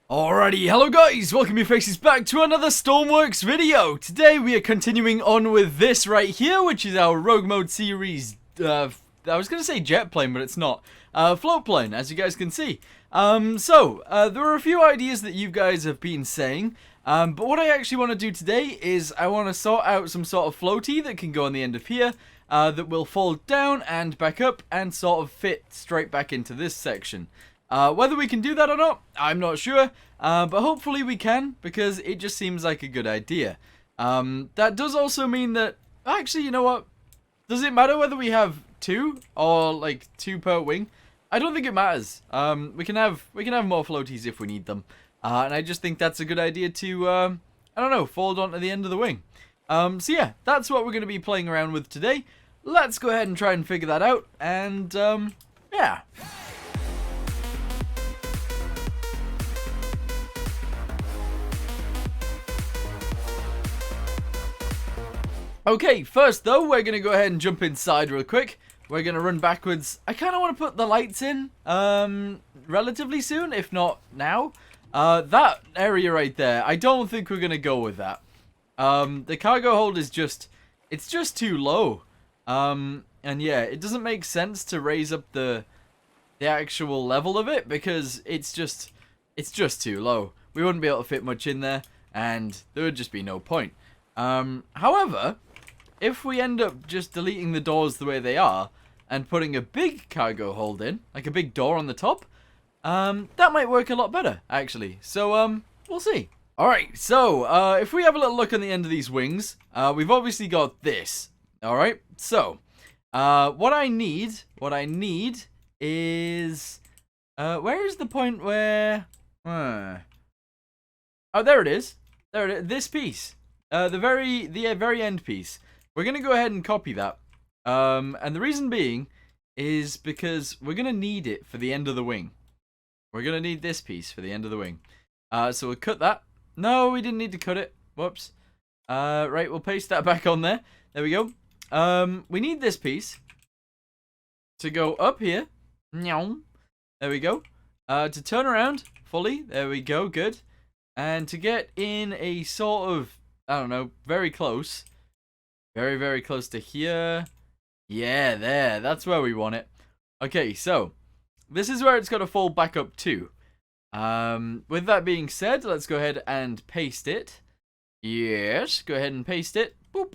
Alrighty, hello guys, welcome your faces back to another Stormworks video. Today we are continuing on with this right here, which is our Rogue Mode series, I was going to say jet plane, but it's not. Float plane, as you guys can see. There are a few ideas that you guys have been saying, but what I actually want to do today is I want to sort out some sort of floaty that can go on the end of here, that will fall down and back up and sort of fit straight back into this section. Whether we can do that or not, I'm not sure, but hopefully we can, because it just seems like a good idea. That does also mean that, actually, you know what, does it matter whether we have two, or like two per wing? I don't think it matters. We can have more floaties if we need them, and I just think that's a good idea to, I don't know, fold onto the end of the wing. So yeah, that's what we're going to be playing around with today. Let's go ahead and try and figure that out, and, yeah. Okay, first though, we're going to go ahead and jump inside real quick. We're going to run backwards. I kind of want to put the lights in relatively soon, if not now. That area right there, I don't think we're going to go with that. The cargo hold is it's just too low. And yeah, it doesn't make sense to raise up the actual level of it, because it's just too low. We wouldn't be able to fit much in there, and there would just be no point. However, if we end up just deleting the doors the way they are and putting a big cargo hold in, like a big door on the top, that might work a lot better, actually. So, we'll see. Alright, so, if we have a little look on the end of these wings, we've obviously got this. Alright, so, what I need is, where is the point where, oh, there it is. There it is, this piece. The very end piece. We're going to go ahead and copy that. And the reason being is because we're going to need it for the end of the wing. We're going to need this piece for the end of the wing. So we'll cut that. No, we didn't need to cut it. Whoops. Right, we'll paste that back on there. There we go. We need this piece to go up here. There we go. To turn around fully. There we go. Good. And to get in a sort of, I don't know, very close. Very, very close to here. Yeah, there. That's where we want it. Okay, so this is where it's got to fall back up to. With that being said, let's go ahead and paste it. Yes, go ahead and paste it. Boop.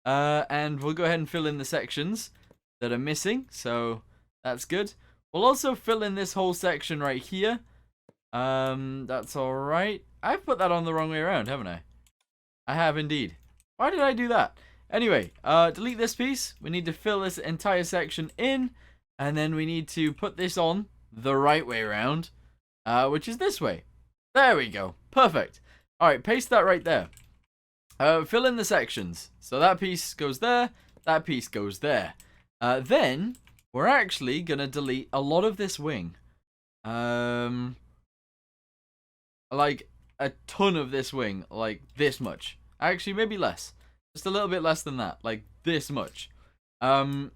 And we'll go ahead and fill in the sections that are missing. So that's good. We'll also fill in this whole section right here. That's alright. I've put that on the wrong way around, haven't I? I have indeed. Why did I do that? Anyway, delete this piece. We need to fill this entire section in, and then we need to put this on the right way around, which is this way. There we go. Perfect. Alright, paste that right there. Fill in the sections. So that piece goes there, that piece goes there. Then, we're actually going to delete a lot of this wing. Like a ton of this wing, like this much. Actually, maybe less. Just a little bit less than that, like this much. And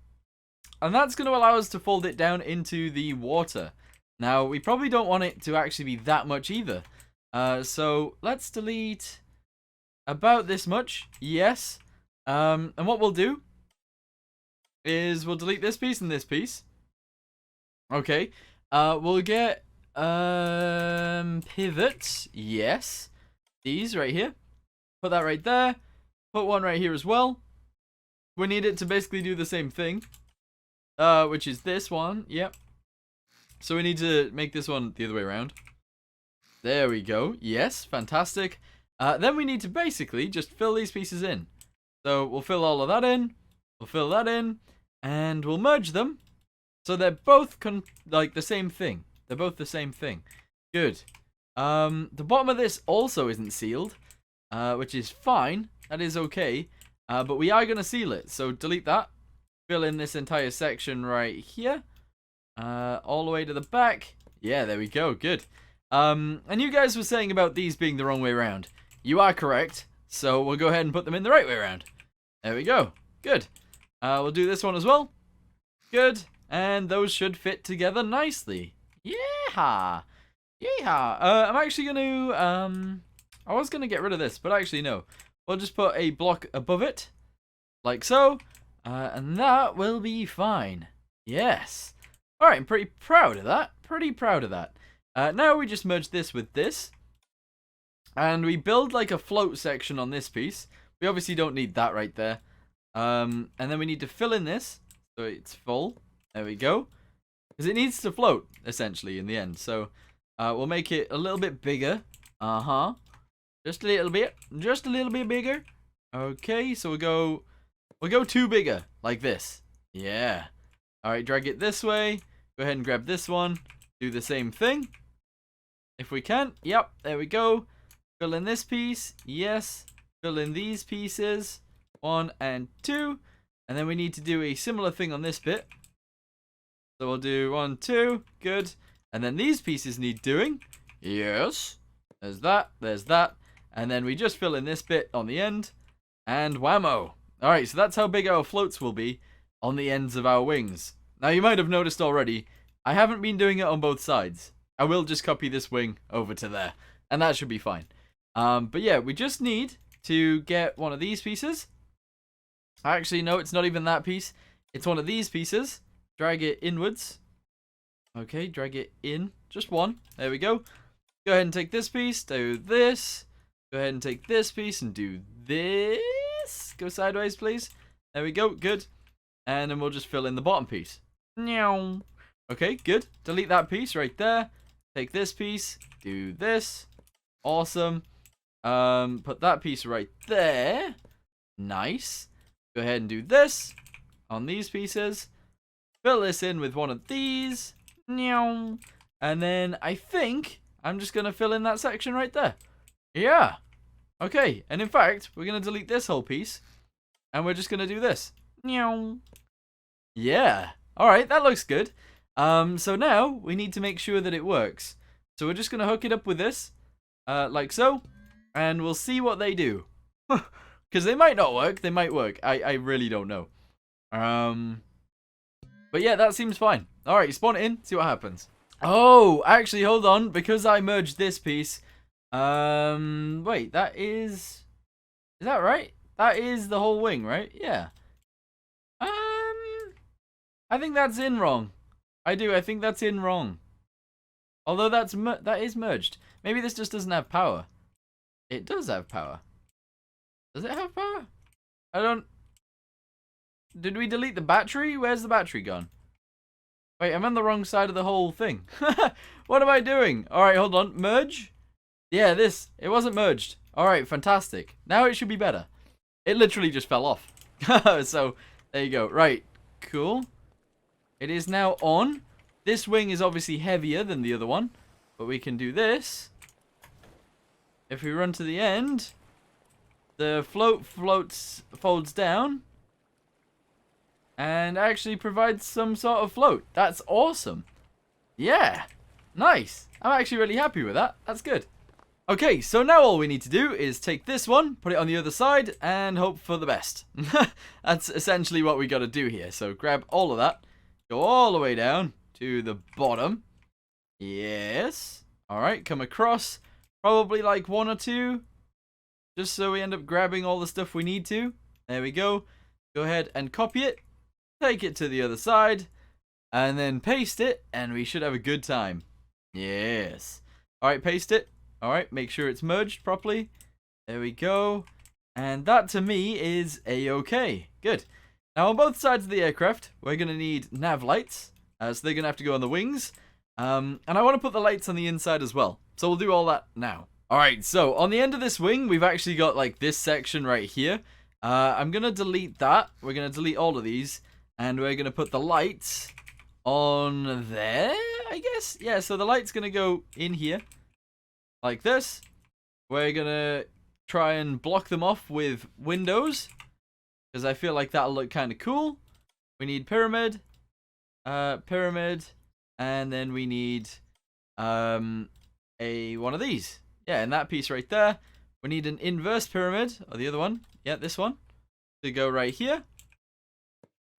that's going to allow us to fold it down into the water. Now, we probably don't want it to actually be that much either. So let's delete about this much. Yes. And what we'll do is we'll delete this piece and this piece. Okay. We'll get pivots. Yes. These right here. Put that right there. Put one right here as well. We need it to basically do the same thing. Which is this one. Yep. So we need to make this one the other way around. There we go. Yes. Fantastic. Then we need to basically just fill these pieces in. So we'll fill all of that in. We'll fill that in. And we'll merge them. So they're both like the same thing. They're both the same thing. Good. The bottom of this also isn't sealed. Which is fine. That is okay. But we are going to seal it. So delete that. Fill in this entire section right here. All the way to the back. Yeah, there we go. Good. And you guys were saying about these being the wrong way around. You are correct. So we'll go ahead and put them in the right way around. There we go. Good. We'll do this one as well. Good. And those should fit together nicely. Yeah. Yeah. I'm actually going to, I was going to get rid of this, but actually no. We'll just put a block above it, like so, and that will be fine. Yes. All right, I'm pretty proud of that. Pretty proud of that. Now we just merge this with this, and we build like a float section on this piece. We obviously don't need that right there. And then we need to fill in this so it's full. There we go. Because it needs to float, essentially, in the end. So we'll make it a little bit bigger. Uh-huh. Just a little bit. Just a little bit bigger. Okay, so we'll go two bigger, like this. Yeah. Alright, drag it this way. Go ahead and grab this one. Do the same thing. If we can. Yep, there we go. Fill in this piece. Yes. Fill in these pieces. 1 and 2. And then we need to do a similar thing on this bit. So we'll do 1, 2. Good. And then these pieces need doing. Yes. There's that. There's that. And then we just fill in this bit on the end. And whammo. Alright, so that's how big our floats will be on the ends of our wings. Now you might have noticed already, I haven't been doing it on both sides. I will just copy this wing over to there. And that should be fine. But yeah, we just need to get one of these pieces. Actually, no, it's not even that piece. It's one of these pieces. Drag it inwards. Okay, drag it in. Just one. There we go. Go ahead and take this piece. Do this. Go ahead and take this piece and do this. Go sideways, please. There we go. Good. And then we'll just fill in the bottom piece. Meow. Okay, good. Delete that piece right there. Take this piece. Do this. Awesome. Put that piece right there. Nice. Go ahead and do this on these pieces. Fill this in with one of these. Meow. And then I think I'm just going to fill in that section right there. Yeah. Okay. And in fact, we're going to delete this whole piece. And we're just going to do this. Meow. Yeah. Alright, that looks good. So now we need to make sure that it works. So we're just going to hook it up with this. Like so. And we'll see what they do. Because they might not work. They might work. I really don't know. But yeah, that seems fine. Alright, spawn it in. See what happens. Oh, actually, hold on. Because I merged this piece. Wait, that is... Is that right? That is the whole wing, right? Yeah. I think that's in wrong. I do. I think that's in wrong. Although that is merged. Maybe this just doesn't have power. It does have power. Does it have power? I don't... Did we delete the battery? Where's the battery gone? Wait, I'm on the wrong side of the whole thing. What am I doing? Alright, hold on. Merge? Yeah, this. It wasn't merged. Alright, fantastic. Now it should be better. It literally just fell off. So, there you go. Right, cool. It is now on. This wing is obviously heavier than the other one. But we can do this. If we run to the end, the folds down. And actually provides some sort of float. That's awesome. Yeah. Nice. I'm actually really happy with that. That's good. Okay, so now all we need to do is take this one, put it on the other side, and hope for the best. That's essentially what we got to do here. So grab all of that. Go all the way down to the bottom. Yes. Alright, come across. Probably like 1 or 2. Just so we end up grabbing all the stuff we need to. There we go. Go ahead and copy it. Take it to the other side. And then paste it. And we should have a good time. Yes. Alright, paste it. Alright, make sure it's merged properly. There we go. And that to me is a-okay. Good. Now on both sides of the aircraft, we're going to need nav lights. So they're going to have to go on the wings. And I want to put the lights on the inside as well. So we'll do all that now. Alright, so on the end of this wing, we've actually got like this section right here. I'm going to delete that. We're going to delete all of these. And we're going to put the lights on there, I guess. Yeah, so the light's going to go in here. Like this. We're going to try and block them off with windows. Because I feel like that'll look kind of cool. We need pyramid. Pyramid. And then we need one of these. Yeah, and that piece right there. We need an inverse pyramid. Or the other one. Yeah, this one. To go right here.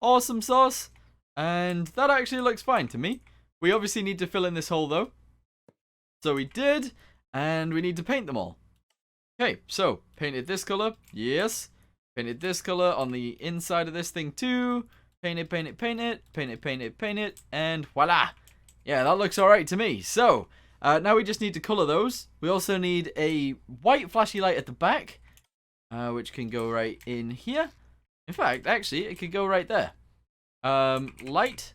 Awesome sauce. And that actually looks fine to me. We obviously need to fill in this hole though. So we did, and we need to paint them all. Okay, so painted this color, yes. Painted this color on the inside of this thing too. Paint it, paint it, paint it, paint it, paint it, paint it, and voila. Yeah, that looks alright to me. So, now we just need to color those. We also need a white flashy light at the back, which can go right in here. In fact, actually, it could go right there. Light.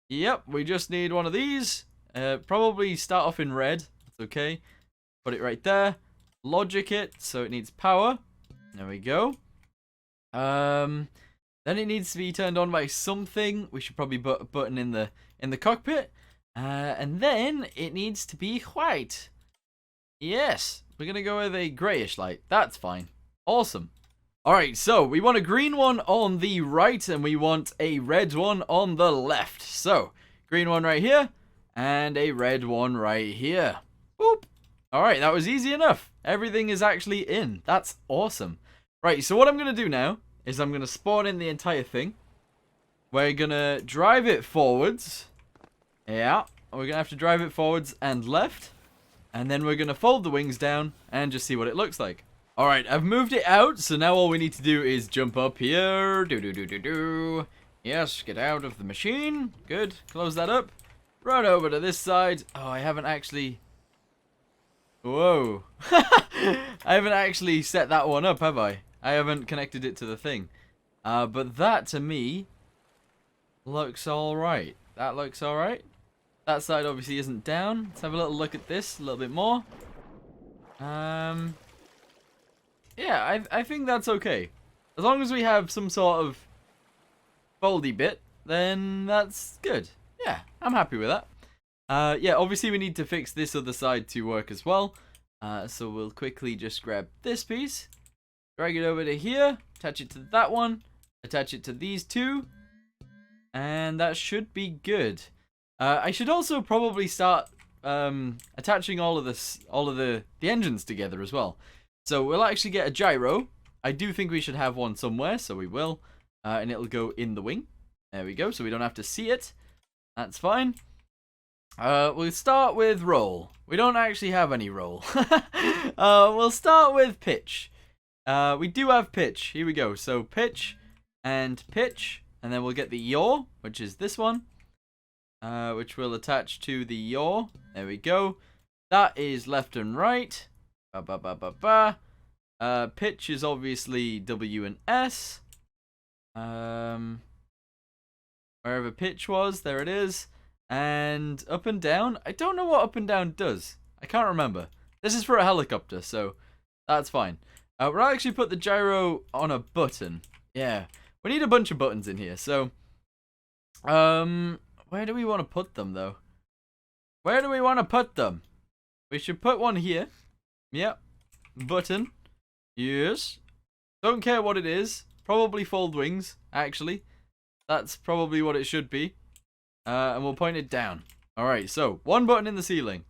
Yep, we just need one of these. Probably start off in red. That's okay. Put it right there. Logic it, so it needs power. There we go. Then it needs to be turned on by something. We should probably put a button in the cockpit. And then it needs to be white. Yes, we're gonna go with a grayish light. That's fine. Awesome. Alright, so we want a green one on the right and we want a red one on the left. So, green one right here and a red one right here. Boop. Alright, that was easy enough. Everything is actually in. That's awesome. Right, so what I'm going to do now is I'm going to spawn in the entire thing. We're going to drive it forwards. Yeah, we're going to have to drive it forwards and left. And then we're going to fold the wings down and just see what it looks like. Alright, I've moved it out, so now all we need to do is jump up here. Yes, get out of the machine. Good, close that up. Run over to this side. Oh, I haven't actually... Whoa. I haven't actually set that one up, have I? I haven't connected it to the thing. But that, to me, looks alright. That looks alright. That side obviously isn't down. Let's have a little look at this a little bit more. Yeah, I think that's okay. As long as we have some sort of foldy bit, then that's good. Yeah, I'm happy with that. Yeah, obviously we need to fix this other side to work as well. So we'll quickly just grab this piece, drag it over to here, attach it to that one, attach it to these two, and that should be good. I should also probably start attaching all of the engines together as well. So we'll actually get a gyro. I do think we should have one somewhere, so we will. And it'll go in the wing. There we go, so we don't have to see it. That's fine. We'll start with roll. We don't actually have any roll. We'll start with pitch. We do have pitch. Here we go. So pitch, and then we'll get the yaw, which is this one. Which will attach to the yaw. There we go. That is left and right. Pitch is obviously W and S. Wherever pitch was, there it is. And up and down, I don't know what up and down does. I can't remember. This is for a helicopter, so that's fine. We'll actually put the gyro on a button. Yeah, we need a bunch of buttons in here. So, where do we want to put them though? Where do we want to put them? We should put one here. Yep. Button. Yes. Don't care what it is. Probably fold wings, actually. That's probably what it should be. And we'll point it down. Alright, so one button in the ceiling.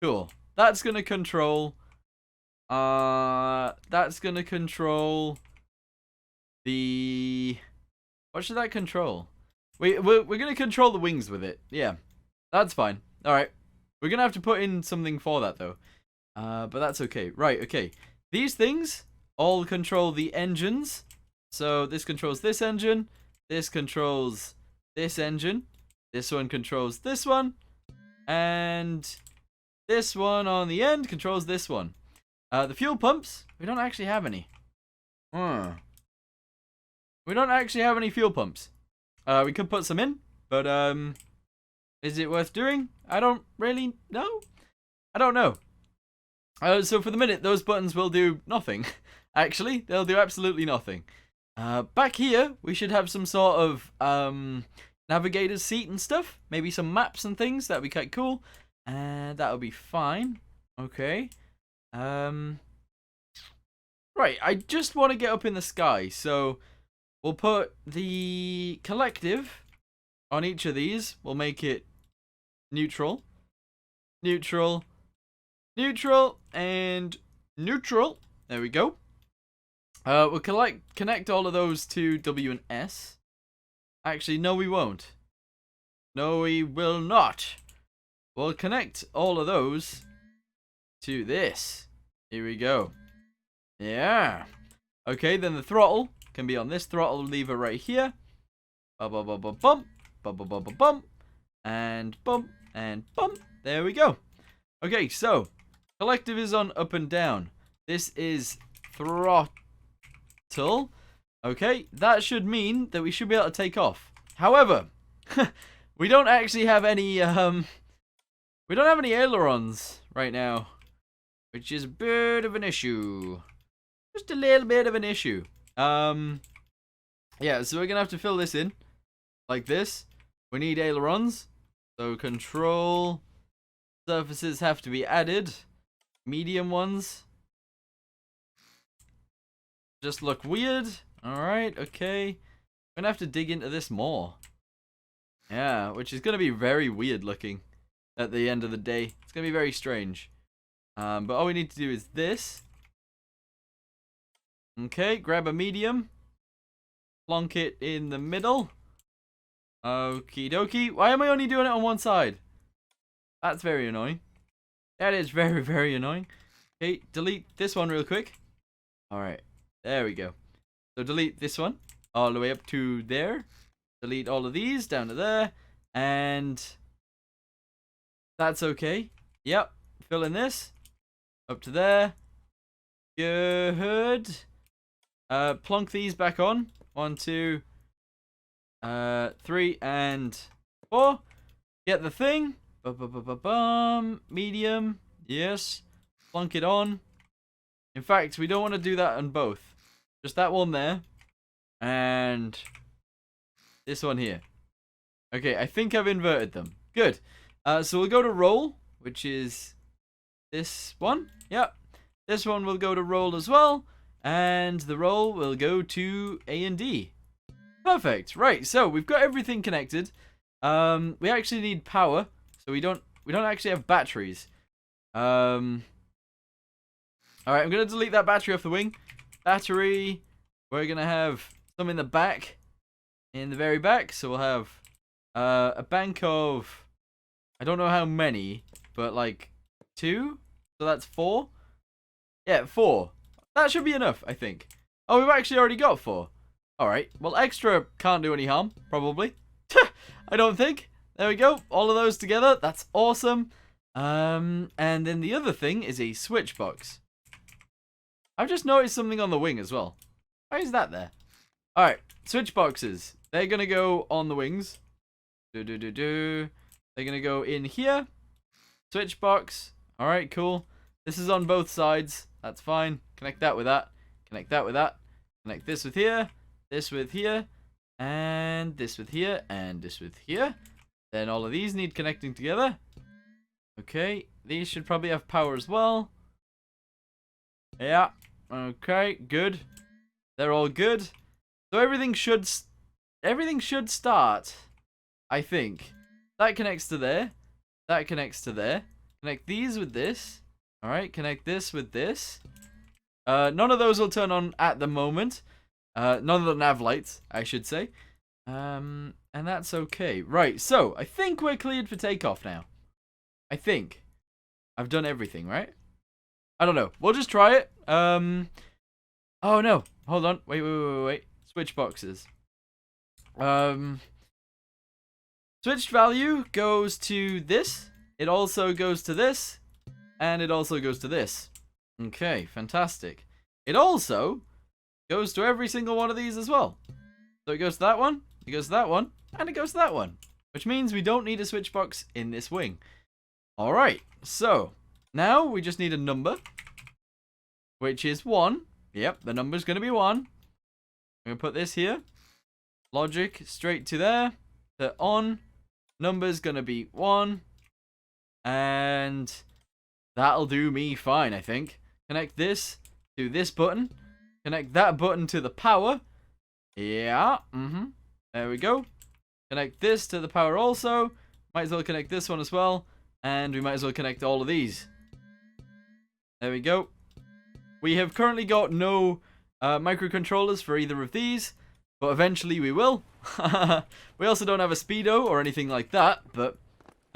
Cool. That's gonna control the what should that control? We're gonna control the wings with it. Yeah. That's fine. Alright. We're gonna have to put in something for that though. But that's okay. Right, okay. These things all control the engines. So this controls this engine. This controls this engine. This one controls this one. And this one on the end controls this one. The fuel pumps, we don't actually have any. We don't actually have any fuel pumps. We could put some in, but is it worth doing? I don't really know. I don't know. So for the minute, those buttons will do nothing. Actually, they'll do absolutely nothing. Back here, we should have some sort of navigator's seat and stuff. Maybe some maps and things. That'd be quite cool. And that'll be fine. Okay. Right, I just want to get up in the sky. So we'll put the collective on each of these. We'll make it neutral. Neutral. Neutral and neutral. There we go. We'll connect all of those to W and S. Actually, no, we won't. No, we will not. we'll connect all of those to this. Here we go. Yeah. Okay, then the throttle can be on this throttle lever right here. Bump, bump, bump, bump, bump, bump, bump, bump, bump, and bump, and bump. There we go. Okay, so collective is on up and down. This is throttle. Okay, that should mean that we should be able to take off. However, we don't actually have any, we don't have any ailerons right now, which is a bit of an issue. Just a little bit of an issue. Yeah, so we're gonna have to fill this in like this. We need ailerons, so control surfaces have to be added. Medium ones just look weird. Alright, okay. I'm gonna have to dig into this more. Yeah, which is gonna be very weird looking at the end of the day. It's gonna be very strange. But all we need to do is this. Okay, grab a medium. Plonk it in the middle. Okie dokie. Why am I only doing it on one side? That's very annoying. That is very, very annoying. Okay, delete this one real quick. Alright, there we go. So delete this one all the way up to there. Delete all of these down to there. And that's okay. Yep, fill in this. Up to there. Good. Plonk these back on. 1, 2, 3, and 4. Get the thing. Medium. Yes. Plonk it on. In fact, we don't want to do that on both. Just that one there. And this one here. Okay, I think I've inverted them. Good. So we'll go to roll, which is this one. Yep. This one will go to roll as well. And the roll will go to A and D. Perfect. Right, so we've got everything connected. We actually need power, so we don't actually have batteries. Alright, I'm gonna delete that battery off the wing. Battery. We're gonna have some in the back. In the very back. So we'll have a bank of, I don't know how many, but like 2. So that's 4. Yeah, 4. That should be enough, I think. Oh, we've actually already got 4. Alright, well, extra can't do any harm, probably. I don't think. There we go. All of those together. That's awesome. And then the other thing is a switch box. I've just noticed something on the wing as well. Why is that there? Alright, switch boxes. They're going to go on the wings. They're going to go in here. Switch box. Alright, cool. This is on both sides. That's fine. Connect that with that. Connect that with that. Connect this with here. This with here. And this with here. And this with here. Then all of these need connecting together. Okay. These should probably have power as well. Yeah. Okay. Good. They're all good. So everything should start. I think. That connects to there. That connects to there. Connect these with this. Alright, connect this with this. None of those will turn on at the moment. None of the nav lights, I should say. And that's okay. Right, so I think we're cleared for takeoff now. I think. I've done everything, right? I don't know. We'll just try it. Oh no. Hold on. Wait. Switch boxes. Switched value goes to this. It also goes to this. And it also goes to this. Okay, fantastic. It also goes to every single one of these as well. So it goes to that one, it goes to that one, and it goes to that one. Which means we don't need a switch box in this wing. Alright, so now we just need a number. Which is 1. Yep, the number's going to be 1. I'm going to put this here. Logic straight to there. To on. Number's going to be 1. And that'll do me fine, I think. Connect this to this button. Connect that button to the power. Yeah. There we go. Connect this to the power also. Might as well connect this one as well. And we might as well connect all of these. There we go. We have currently got no microcontrollers for either of these. But eventually we will. We also don't have a speedo or anything like that. But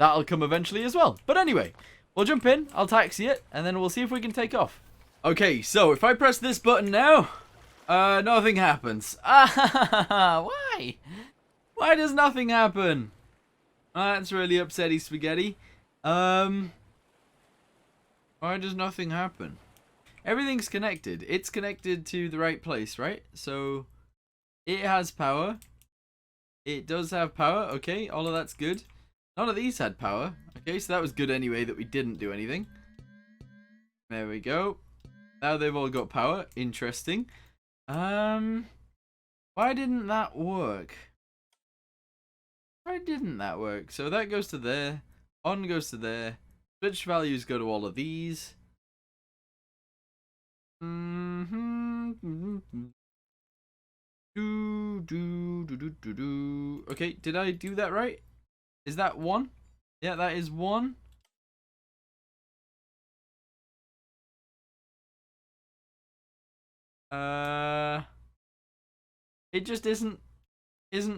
that'll come eventually as well. But anyway, we'll jump in, I'll taxi it, and then we'll see if we can take off. Okay, so if I press this button now, nothing happens. Why? Why does nothing happen? That's really upsetty spaghetti. Why does nothing happen? Everything's connected. It's connected to the right place, right? So, it has power. It does have power. Okay, all of that's good. None of these had power. Okay, so that was good anyway that we didn't do anything. There we go. Now they've all got power. Interesting. Why didn't that work? Why didn't that work? So that goes to there. On goes to there. Switch values go to all of these. Okay, did I do that right? Is that 1? Yeah, that is 1. It just isn't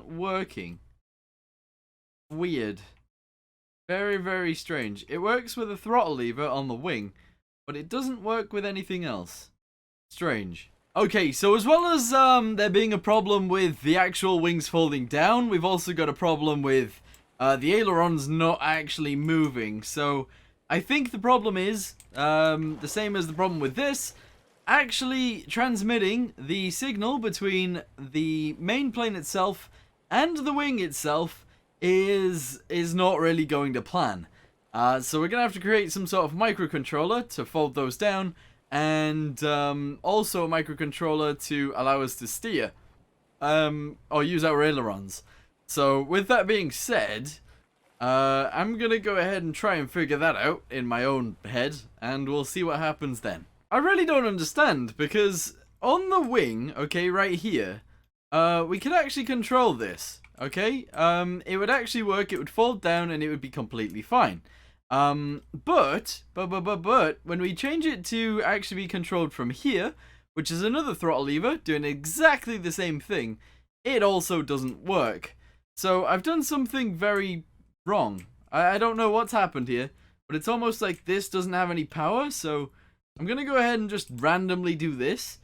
working. Weird. Very, very strange. It works with a throttle lever on the wing, but it doesn't work with anything else. Strange. Okay, so as well as there being a problem with the actual wings folding down, we've also got a problem with the ailerons not actually moving. So I think the problem is the same as the problem with this. Actually transmitting the signal between the main plane itself and the wing itself is not really going to plan. So we're going to have to create some sort of microcontroller to fold those down, and also a microcontroller to allow us to steer or use our ailerons. So with that being said, I'm going to go ahead and try and figure that out in my own head, and we'll see what happens then. I really don't understand, because on the wing, okay, right here, we could actually control this, okay? It would actually work, it would fold down, and it would be completely fine. But, when we change it to actually be controlled from here, which is another throttle lever, doing exactly the same thing, it also doesn't work. So, I've done something very wrong. I don't know what's happened here, but it's almost like this doesn't have any power, so I'm going to go ahead and just randomly do this,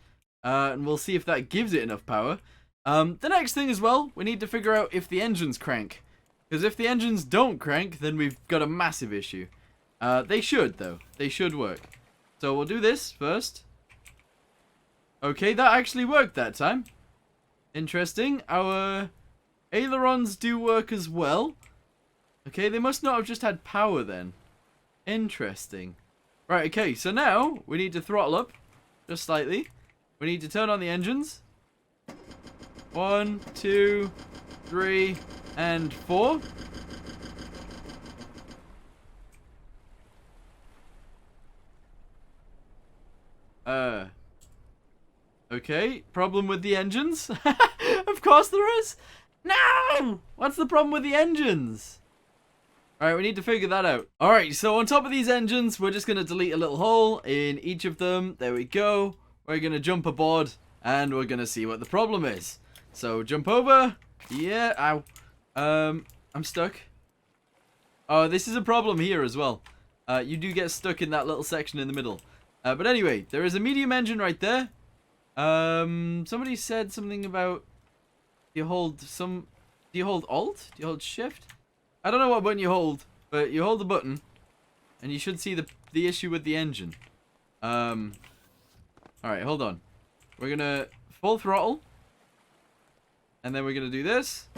and we'll see if that gives it enough power. The next thing as well, we need to figure out if the engines crank. Because if the engines don't crank, then we've got a massive issue. They should, though. They should work. So we'll do this first. Okay, that actually worked that time. Interesting. Our ailerons do work as well. Okay, they must not have just had power then. Interesting. Right, okay, so now we need to throttle up just slightly. We need to turn on the engines. 1, 2, 3, and 4. Okay, problem with the engines? Of course there is! No! What's the problem with the engines? Alright, we need to figure that out. Alright, so on top of these engines, we're just going to delete a little hole in each of them. There we go. We're going to jump aboard, and we're going to see what the problem is. So, jump over. Yeah, ow. I'm stuck. Oh, this is a problem here as well. You do get stuck in that little section in the middle. But anyway, there is a medium engine right there. Somebody said something about... Do you hold Alt? Do you hold Shift? I don't know what button you hold, but you hold the button, and you should see the issue with the engine. Alright, hold on. We're gonna full throttle, and then we're gonna do this.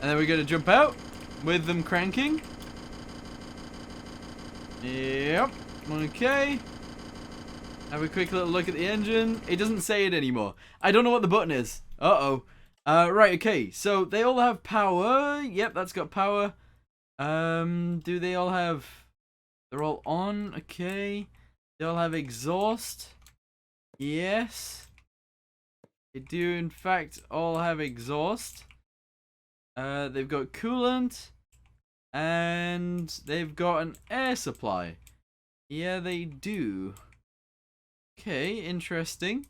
And then we're gonna jump out with them cranking. Yep. Okay. Have a quick little look at the engine. It doesn't say it anymore. I don't know what the button is. Uh-oh. Right, okay. So, they all have power. Yep, that's got power. Do they all have... They're all on. Okay. They all have exhaust. Yes. They do, in fact, all have exhaust. They've got coolant. And they've got an air supply. Yeah, they do. Okay, interesting.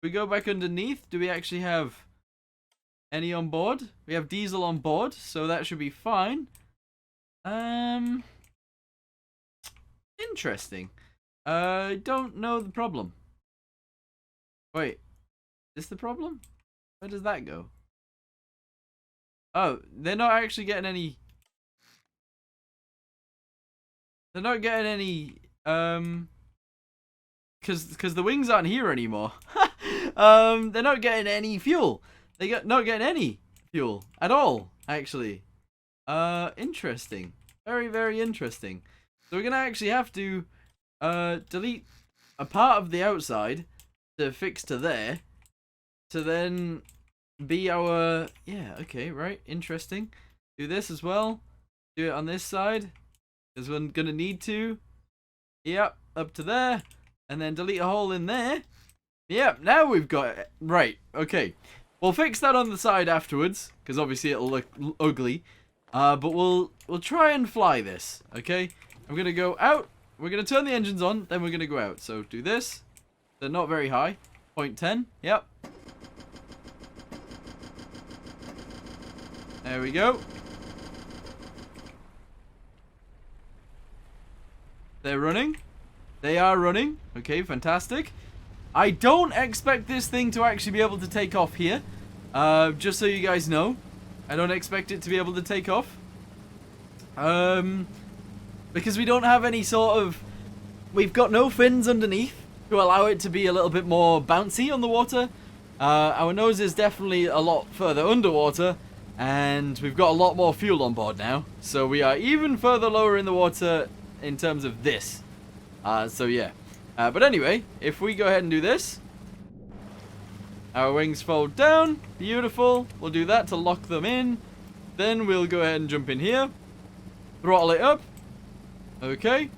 We go back underneath. Do we actually have any on board? We have diesel on board, so that should be fine. Interesting. I don't know the problem. Wait, is this the problem? Where does that go? Oh, they're not actually getting any. They're not getting any. Because the wings aren't here anymore. They're not getting any fuel. Not getting any fuel at all, actually. Interesting. Very, very interesting. So we're gonna actually have to delete a part of the outside to fix to there, to then be our, yeah, okay, right, interesting. Do this as well. Do it on this side, because we're gonna need to. Yep, up to there, and then delete a hole in there. Yep, now we've got it. Right, okay. We'll fix that on the side afterwards, because obviously it'll look ugly. But we'll try and fly this, okay? I'm gonna go out. We're gonna turn the engines on, then we're gonna go out. So do this. They're not very high. 0.10. Yep. There we go. They're running. They are running. Okay, fantastic. I don't expect this thing to actually be able to take off here. Just so you guys know. I don't expect it to be able to take off. Because we don't have any sort of... We've got no fins underneath to allow it to be a little bit more bouncy on the water. Our nose is definitely a lot further underwater. And we've got a lot more fuel on board now. So we are even further lower in the water in terms of this. So yeah. But anyway, if we go ahead and do this. Our wings fold down. Beautiful. We'll do that to lock them in. Then we'll go ahead and jump in here. Throttle it up. Okay.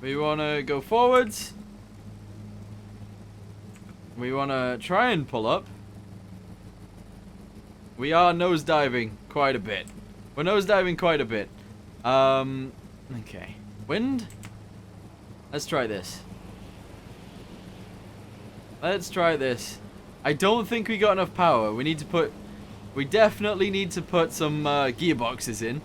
We want to go forwards. We want to try and pull up. We are nosediving quite a bit. We're nosediving quite a bit. Okay. Wind. Let's try this. Let's try this. I don't think we got enough power. We definitely need to put some gearboxes in.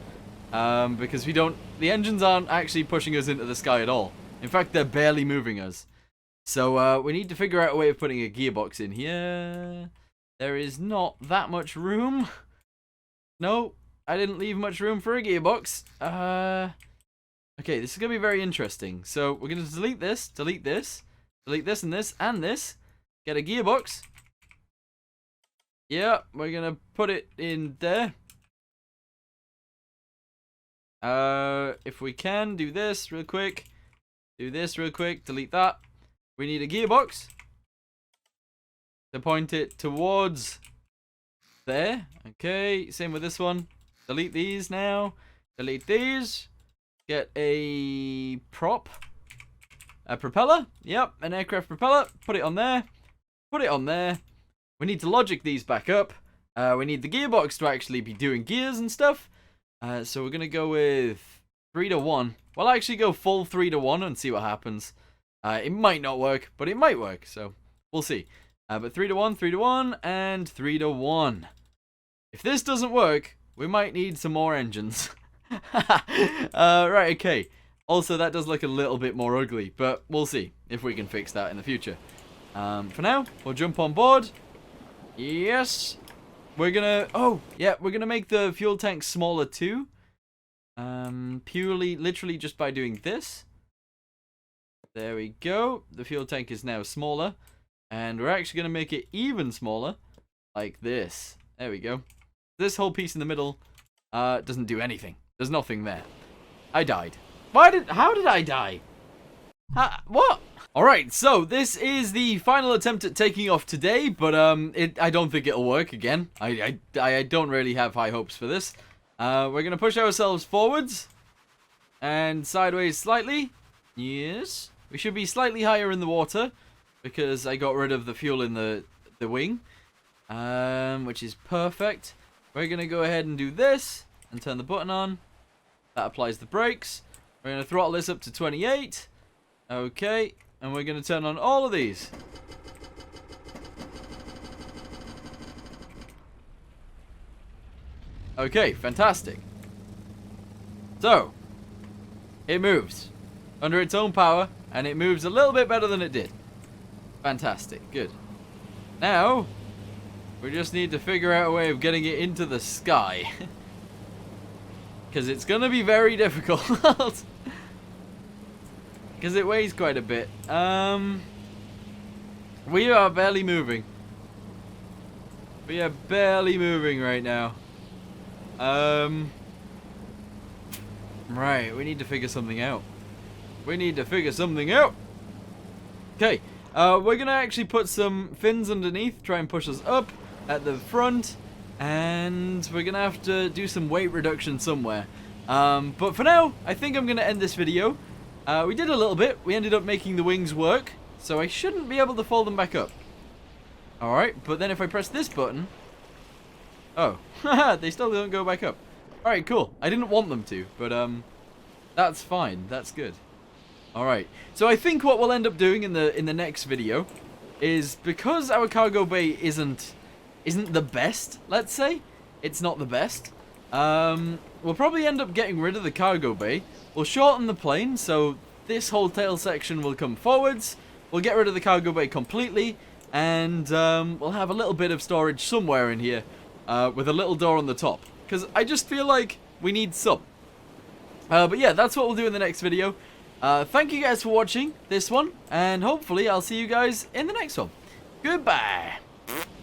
Because the engines aren't actually pushing us into the sky at all. In fact, they're barely moving us. So we need to figure out a way of putting a gearbox in here. There is not that much room. No, I didn't leave much room for a gearbox. Okay, this is going to be very interesting. So we're going to delete this, delete this and this and this. Get a gearbox. Yeah, we're going to put it in there. If we can, do this real quick. Do this real quick, delete that. We need a gearbox to point it towards there. Okay, same with this one. Delete these now. Delete these. Get a prop. A propeller. Yep, an aircraft propeller. Put it on there. Put it on there. We need to logic these back up. We need the gearbox to actually be doing gears and stuff. So we're going to go with 3-to-1. We'll actually go full 3-to-1 and see what happens. It might not work, but it might work. So we'll see. But 3-to-1, 3-to-1, and 3-to-1. If this doesn't work, we might need some more engines. Right, okay. Also, that does look a little bit more ugly, but we'll see if we can fix that in the future. For now, we'll jump on board. Yes. We're gonna... Oh, yeah, we're gonna make the fuel tank smaller too. Purely, literally just by doing this. There we go. The fuel tank is now smaller. And we're actually gonna make it even smaller. Like this. There we go. This whole piece in the middle doesn't do anything. There's nothing there. I died. How did I die? What? Alright, so this is the final attempt at taking off today, but I don't think it'll work again. I don't really have high hopes for this. We're going to push ourselves forwards and sideways slightly. Yes. We should be slightly higher in the water because I got rid of the fuel in the wing, which is perfect. We're going to go ahead and do this and turn the button on. That applies the brakes. We're going to throttle this up to 28. Okay. And we're going to turn on all of these. Okay, fantastic. So, it moves under its own power, and it moves a little bit better than it did. Fantastic, good. Now, we just need to figure out a way of getting it into the sky. Because it's going to be very difficult. Because it weighs quite a bit. We are barely moving. We are barely moving right now. Right, we need to figure something out. We need to figure something out. Okay, we're gonna actually put some fins underneath, try and push us up at the front, and we're gonna have to do some weight reduction somewhere. But for now, I think I'm gonna end this video. We did a little bit. We ended up making the wings work, so I shouldn't be able to fold them back up. Alright, but then if I press this button... Oh, they still don't go back up. Alright, cool. I didn't want them to, but that's fine. That's good. Alright, so I think what we'll end up doing in the next video is, because our cargo bay isn't the best, let's say. It's not the best. We'll probably end up getting rid of the cargo bay. We'll shorten the plane, so this whole tail section will come forwards. We'll get rid of the cargo bay completely, and we'll have a little bit of storage somewhere in here with a little door on the top. Because I just feel like we need some. But yeah, that's what we'll do in the next video. Thank you guys for watching this one, and hopefully I'll see you guys in the next one. Goodbye.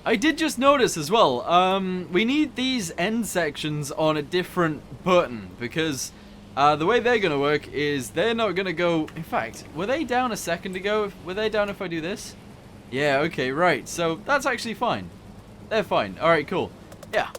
I did just notice as well, we need these end sections on a different button, because the way they're going to work is they're not going to go... In fact, were they down a second ago? Were they down if I do this? Yeah, okay, right. So that's actually fine. They're fine. Alright, cool. Yeah.